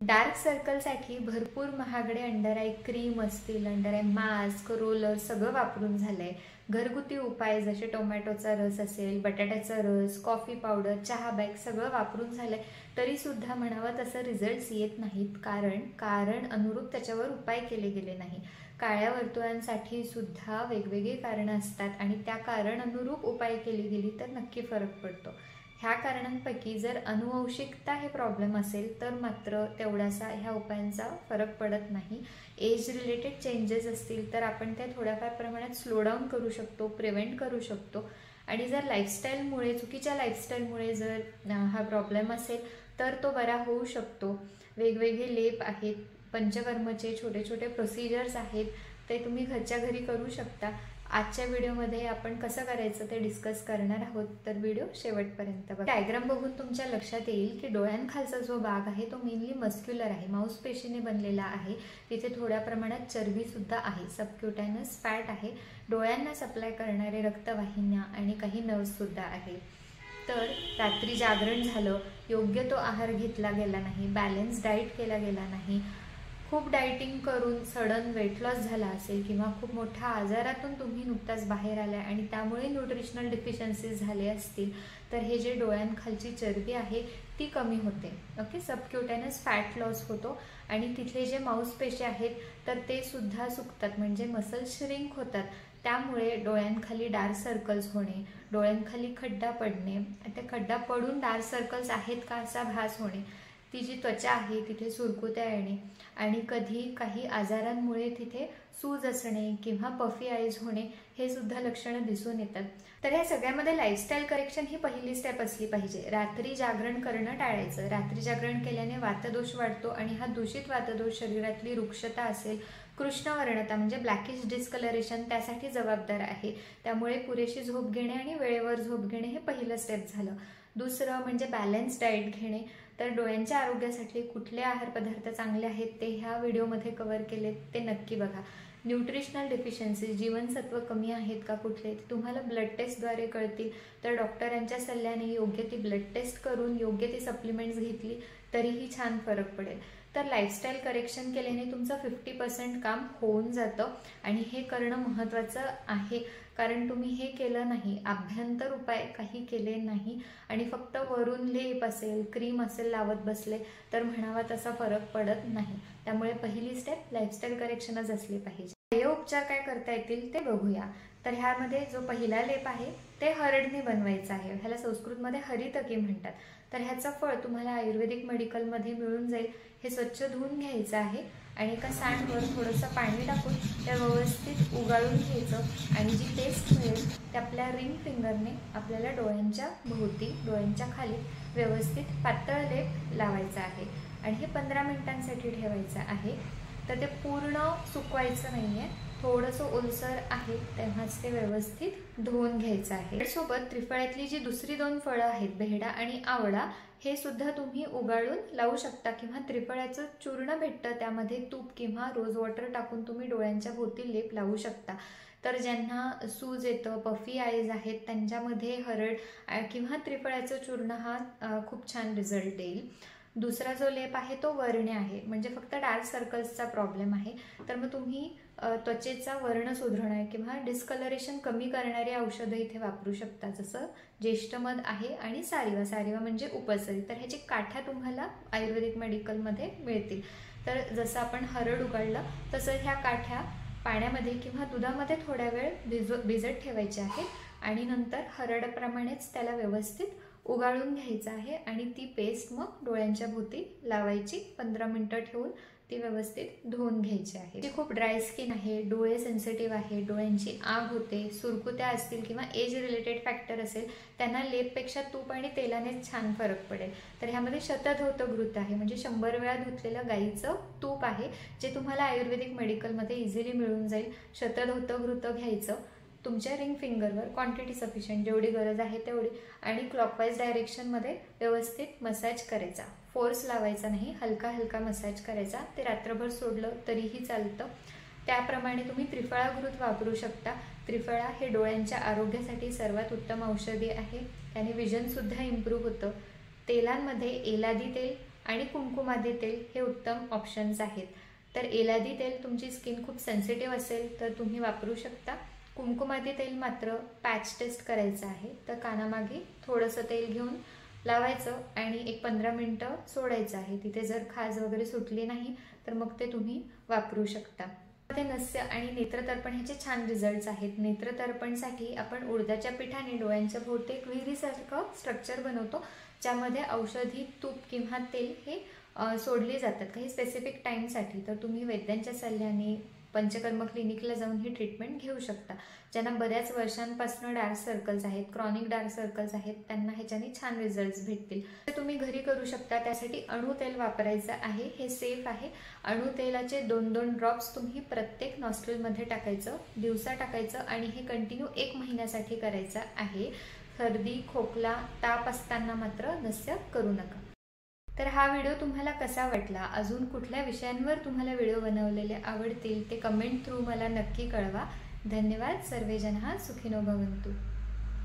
Dark सर्कलसाठी भरपूर महागडे under eye cream असतील, अंडर आय मास्क, रोलर सगळं वापरून झालंय. घरगुती उपाय जसे टोमॅटोचा रस असेल, बटाट्याचा रस, कॉफी पावडर, चहा बॅग सगळं वापरून झालंय, तरी सुद्धा म्हणावं तसं रिझल्ट्स येत नाहीत. कारण अनुरूप त्याच्यावर उपाय केले गेले नाही. काळ्या वर्तुळांसाठी सुद्धा वेगवेगळी कारणं असतात आणि त्या कारण अनुरूप उपाय केली गेली तर नक्की फरक पडतो. ह्या कारणांपैकी जर अनुवंशिकता हे प्रॉब्लेम असेल तर मात्र तेवढासा ह्या उपायांचा फरक पडत नाही. एज रिलेटेड चेंजेस असतील तर आपण त्या थोड्याफार प्रमाणात स्लो डाऊन करू शकतो, प्रिव्हेंट करू शकतो. आणि जर लाईफस्टाईलमुळे, चुकीच्या लाईफस्टाईलमुळे जर हा प्रॉब्लेम असेल तर तो बरा होऊ शकतो. वेगवेगळे लेप आहेत, पंचकर्मचे छोटे छोटे प्रोसिजर्स आहेत, ते तुम्ही घरच्या घरी करू शकता. आजच्या व्हिडिओमध्ये आपण कसं करायचं ते डिस्कस करणार आहोत, तर व्हिडिओ शेवटपर्यंत बघा. डायग्राम बघून तुमच्या लक्षात येईल की डोळ्यांखालचा जो भाग आहे तो मेनली मस्क्युलर आहे, मांसपेशीने बनलेला आहे. तिथे थोड्या प्रमाणात चरबी सुद्धा आहे, सबक्युटॅनस फॅट आहे. डोळ्यांना सप्लाय करणारे रक्तवाहिन्या आणि काही नर्व्स सुद्धा आहेत. तर रात्री जागरण झालं, योग्य तो आहार घेतला गेला नाही, बॅलन्स डाएट केला गेला नाही, खूप डाएटिंग करून सडन वेट लॉस झाला असेल किंवा खूप मोठ्या आजारातून तुम्ही नुकताच बाहेर आलाय आणि त्यामुळे न्यूट्रिशनल डिफिशियन्सीज झाले असतील तर हे जे डोळ्यांखालची चरबी आहे ती कमी होते. ओके, सबक्युटॅनस फॅट लॉस होतो आणि तिथले जे मांसपेशी आहेत तर ते सुद्धा सुकतात, म्हणजे मसल श्रिंक होतात. त्यामुळे डोळ्यांखाली डार्क सर्कल्स होणे, डोळ्यांखाली खड्डा पडणे, त्या खड्डा पडून डार्क सर्कल्स आहेत का असा भास होणे, ती जी त्वचा आहे तिथे सुरकुत्या येणे आणि कधी काही आजारांमुळे तिथे सूज असणे किंवा पफी आईज होणे हे सुद्धा लक्षणं दिसून येतात. तर या सगळ्यामध्ये लाईफस्टाईल करेक्शन ही पहिली स्टेप असली पाहिजे. रात्री जागरण करणं टाळायचं. रात्री जागरण केल्याने वातदोष वाढतो आणि हा दूषित वातदोष शरीरातली रुक्षता असेल, कृष्णवर्णता म्हणजे ब्लॅकिश डिस्कलरेशन त्यासाठी जबाबदार आहे. त्यामुळे पुरेशी झोप घेणे आणि वेळेवर झोप घेणे हे पहिलं स्टेप झालं. दुसरं म्हणजे बॅलन्स डाएट घेणे. तर डोळ्यांच्या आरोग्यासाठी कुठले आहार पदार्थ चांगले आहेत ते ह्या व्हिडिओमध्ये कव्हर केले, ते नक्की बघा. न्यूट्रिशनल डिफिशियन्सी, जीवनसत्व कमी आहेत का कुठले, ते तुम्हाला ब्लड टेस्टद्वारे कळतील. तर डॉक्टरांच्या सल्ल्याने योग्य ती ब्लड टेस्ट करून योग्य ती सप्लिमेंट्स घेतली तरीही छान फरक पडेल. तर लाईफस्टाईल करेक्शन केल्याने तुमचं 50% काम होऊन जातं आणि हे करणं महत्त्वाचं आहे. कारण तुम्ही हे केलं नाही, आभ्यंतर उपाय काही केले नाही आणि फक्त वरून लेप असेल, क्रीम असेल लावत बसले तर म्हणावा तसा फरक पडत नाही. त्यामुळे पहिली स्टेप लाईफस्टाईल करेक्शनच असली पाहिजे. हे उपचार काय करता येतील ते बघूया. तर ह्यामध्ये जो पहिला लेप आहे ते हरडने बनवायचा आहे. ह्याला संस्कृतमध्ये हरितकी म्हणतात. तर ह्याचं फळ तुम्हाला आयुर्वेदिक मेडिकलमध्ये मिळून जाईल. हे स्वच्छ धुवून घ्यायचं आहे आणि एका सँडवर थोडंसं पाणी टाकून त्या व्यवस्थित उगाळून घ्यायचं आणि जी पेस्ट मिळेल ते आपल्या रिंग फिंगरने आपल्याला डोळ्यांच्या भोवती, डोळ्यांच्या खाली व्यवस्थित पातळ लेप लावायचा आहे आणि हे 15 मिनिटांसाठी ठेवायचं आहे. तर ते पूर्ण सुकवायचं नाही आहे, थोडंसं ओलसर आहे तेव्हाच ते व्यवस्थित धुवून घ्यायचं आहे. सोबत त्रिफळ्यातली जी दुसरी 2 फळं आहेत, बेहडा आणि आवळा, हे सुद्धा तुम्ही उगाळून लावू शकता किंवा त्रिफळ्याचं चूर्ण भेटतं त्यामध्ये तूप किंवा रोज वॉटर टाकून तुम्ही डोळ्यांच्या भोवती लेप लावू शकता. तर ज्यांना सूज येतं, पफी आईज आहेत, त्यांच्यामध्ये हरड किंवा त्रिफळ्याचं चूर्ण हा खूप छान रिझल्ट देईल. दुसरा जो लेप आहे तो वरणे आहे, म्हणजे फक्त डार्क सर्कल्सचा प्रॉब्लेम आहे. तर मग तुम्ही त्वचेचा वर्ण सुधारणार किंवा डिस्कलरेशन कमी करणारी औषधं इथे वापरू शकता, जसं ज्येष्ठमध आहे आणि सारिवा. सारिवा म्हणजे उपसरी. तर ह्याची काठ्या तुम्हाला आयुर्वेदिक मेडिकलमध्ये मिळतील. तर जसं आपण हरड उगाळलं तसं ह्या काठ्या पाण्यामध्ये किंवा दुधामध्ये थोड्या वेळ भिजत ठेवायच्या आहेत आणि नंतर हरडप्रमाणेच त्याला व्यवस्थित उगाळून घ्यायचं आहे आणि ती पेस्ट मग डोळ्यांच्या भोवती लावायची. 15 मिनिटं ठेवून ती व्यवस्थित धुवून घ्यायची आहे. जी खूप ड्राय स्किन आहे, डोळे सेन्सिटिव्ह आहे, डोळ्यांची आग होते, सुरकुत्या असतील किंवा एज रिलेटेड फॅक्टर असेल, त्यांना लेपपेक्षा तूप आणि तेलानेच छान फरक पडेल. तर ह्यामध्ये शतधौत घृत आहे, म्हणजे 100 वेळा धुतलेलं गाईचं तूप आहे, जे तुम्हाला आयुर्वेदिक मेडिकलमध्ये इझिली मिळून जाईल. शतधौत घृत घ्यायचं तुमच्या रिंग फिंगरवर, क्वांटिटी सफिशियंट, जेवढी गरज आहे तेवढी, आणि क्लॉकवाईज डायरेक्शनमध्ये व्यवस्थित मसाज करायचा. फोर्स लावायचा नाही, हलका हलका मसाज करायचा. ते रात्रभर सोडलं तरीही चालतं. त्याप्रमाणे तुम्ही त्रिफळा घृत वापरू शकता. त्रिफळा हे डोळ्यांच्या आरोग्यासाठी सर्वात उत्तम औषधी आहे. त्याने विजनसुद्धा इम्प्रूव्ह होतं. तेलांमध्ये एलादी तेल आणि कुमकुमादी तेल हे उत्तम ऑप्शन्स आहेत। तर एलादी तेल तुमची स्किन खूप सेन्सिटिव्ह असेल तर तुम्ही वापरू शकता। कुमकुमादी तेल मात्र पॅच टेस्ट करायचं आहे, तर कानामागे थोडंसं तेल घेऊन लावायचं आणि एक 15 मिनिटं सोडायचं आहे। तिथे जर खाज वगैरे सुटली नाही तर मग ते तुम्ही वापरू शकता। ते नस्य आणि नेत्रतर्पण ह्याचे छान रिझल्ट्स आहेत। नेत्रतर्पणसाठी आपण उडदाच्या पिठाने डोळ्यांच्या भोवती एक विहिरीसारखं स्ट्रक्चर बनवतो, ज्यामध्ये औषधी तूप किंवा तेल हे सोडले जातात काही स्पेसिफिक टाईमसाठी। तर तुम्ही वैद्यांच्या सल्ल्याने पंचकर्म क्लिनिकला जाऊन ही ट्रीटमेंट घेऊ शकता। ज्यांना बऱ्याच वर्षांपासून डार्क सर्कल्स आहेत, क्रॉनिक डार्क सर्कल्स आहेत, त्यांना ह्याच्याने छान रिझल्ट्स भेटतील। ते तुम्ही घरी करू शकता। त्यासाठी अणू तेल वापरायचं आहे, हे सेफ आहे। अणू तेलाचे 2-2 ड्रॉप्स तुम्ही प्रत्येक नॉस्ट्रिलमध्ये टाकायचं, दिवसा टाकायचं आणि हे कंटिन्यू 1 महिन्यासाठी करायचं आहे। सर्दी, खोकला, ताप असताना मात्र नस्य करू नका। तर हा व्हिडिओ तुम्हाला कसा वाटला, अजून कुठल्या विषयांवर तुम्हाला व्हिडिओ बनवलेले आवडतील ते कमेंट थ्रू मला नक्की कळवा। धन्यवाद। सर्वे जन सुखिनो भवन्तु।